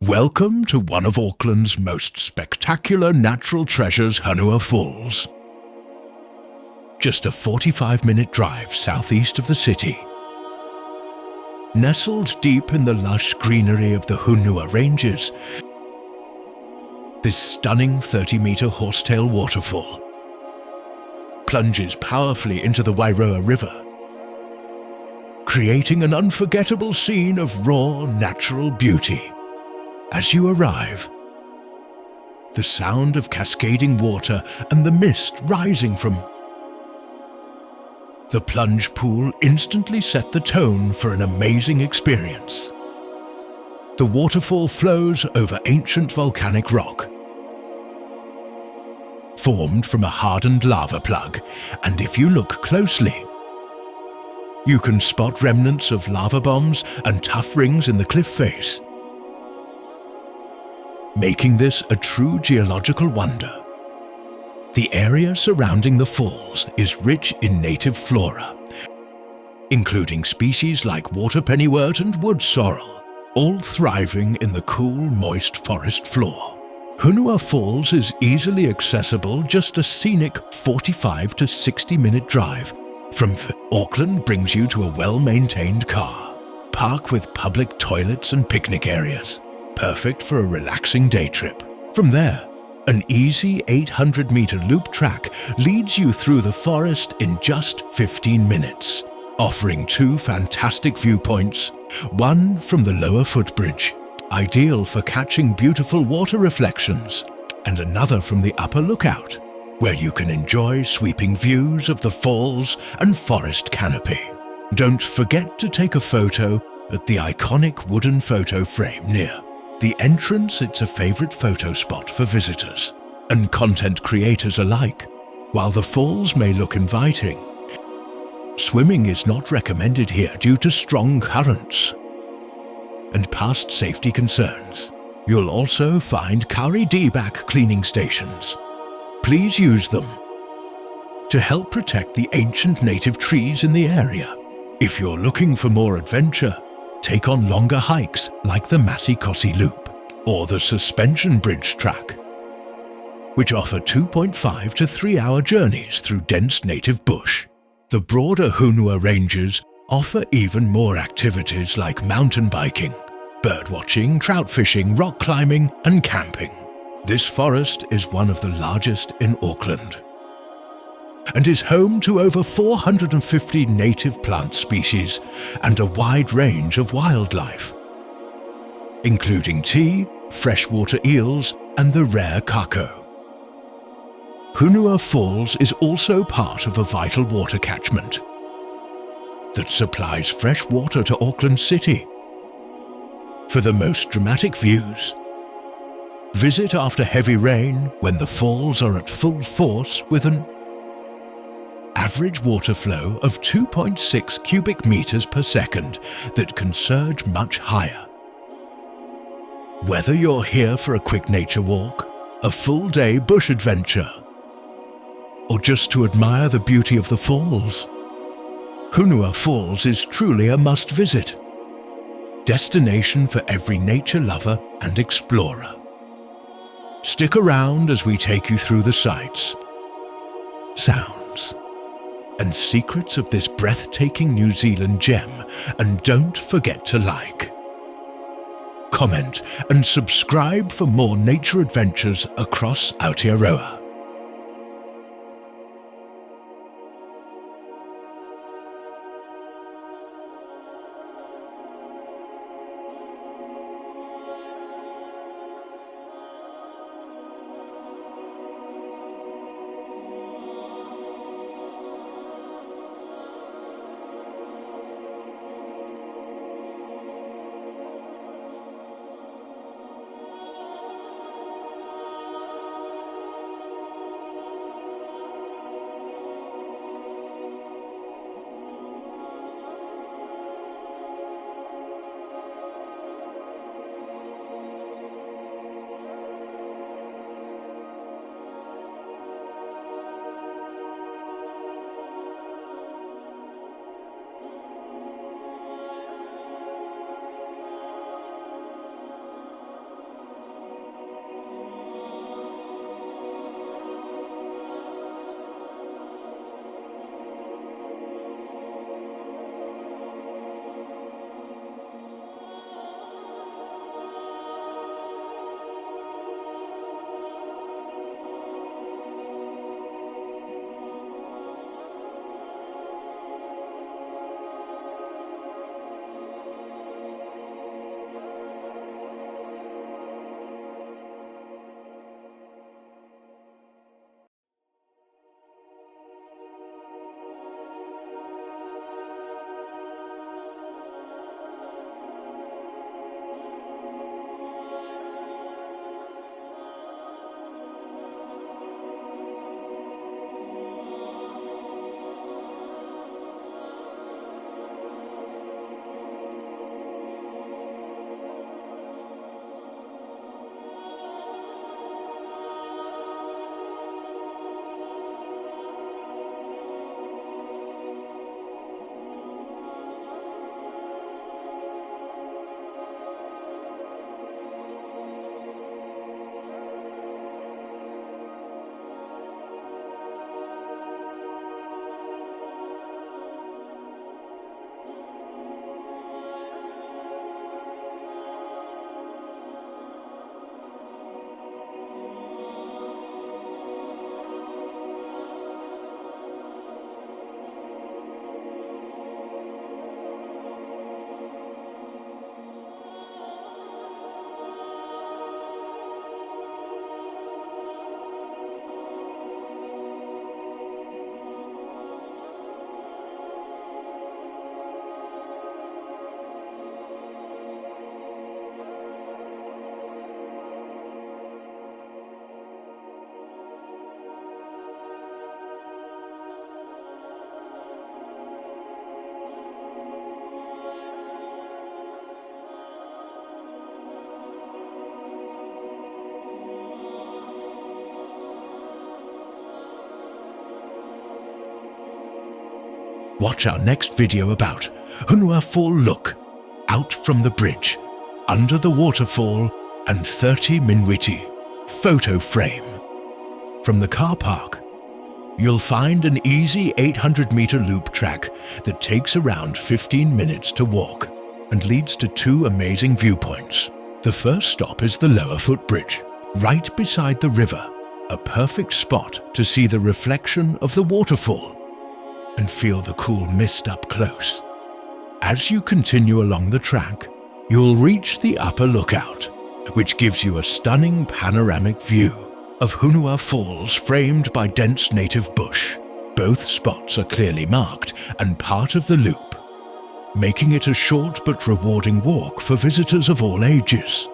Welcome to one of Auckland's most spectacular natural treasures, Hunua Falls. Just a 45-minute drive southeast of the city. Nestled deep in the lush greenery of the Hunua Ranges, this stunning 30-meter horsetail waterfall plunges powerfully into the Wairoa River, creating an unforgettable scene of raw, natural beauty. As you arrive, the sound of cascading water and the mist rising from the plunge pool instantly set the tone for an amazing experience. The waterfall flows over ancient volcanic rock, formed from a hardened lava plug, and if you look closely, you can spot remnants of lava bombs and tuff rings in the cliff face, making this a true geological wonder. The area surrounding the falls is rich in native flora, including species like water pennywort and wood sorrel, all thriving in the cool, moist forest floor. Hunua Falls is easily accessible, just a scenic 45 to 60-minute drive from Auckland brings you to a well-maintained car park with public toilets and picnic areas, perfect for a relaxing day trip. From there, an easy 800-meter loop track leads you through the forest in just 15 minutes, offering two fantastic viewpoints, one from the lower footbridge, ideal for catching beautiful water reflections, and another from the upper lookout, where you can enjoy sweeping views of the falls and forest canopy. Don't forget to take a photo at the iconic wooden photo frame near the entrance. It's a favorite photo spot for visitors and content creators alike. While the falls may look inviting, swimming is not recommended here due to strong currents and past safety concerns. You'll also find Kauri D-back cleaning stations. Please use them to help protect the ancient native trees in the area. If you're looking for more adventure, take on longer hikes like the Masikosi Loop or the Suspension Bridge track, which offer 2.5 to 3 hour journeys through dense native bush. The broader Hunua Ranges offer even more activities like mountain biking, birdwatching, trout fishing, rock climbing, and camping. This forest is one of the largest in Auckland and is home to over 450 native plant species and a wide range of wildlife, including tea, freshwater eels, and the rare kako. Hunua Falls is also part of a vital water catchment that supplies fresh water to Auckland City. For the most dramatic views, visit after heavy rain when the falls are at full force with an average water flow of 2.6 cubic meters per second that can surge much higher. Whether you're here for a quick nature walk, a full-day bush adventure, or just to admire the beauty of the falls, Hunua Falls is truly a must-visit destination for every nature lover and explorer. Stick around as we take you through the sights, sounds, and secrets of this breathtaking New Zealand gem, and don't forget to like, comment, and subscribe for more nature adventures across Aotearoa. Watch our next video about Hunua Fall look, out from the bridge, under the waterfall, and 30 Minwiti photo frame. From the car park, you'll find an easy 800-meter loop track that takes around 15 minutes to walk and leads to 2 amazing viewpoints. The first stop is the lower footbridge, right beside the river, a perfect spot to see the reflection of the waterfall and feel the cool mist up close. As you continue along the track, you'll reach the upper lookout, which gives you a stunning panoramic view of Hunua Falls framed by dense native bush. Both spots are clearly marked and part of the loop, making it a short but rewarding walk for visitors of all ages.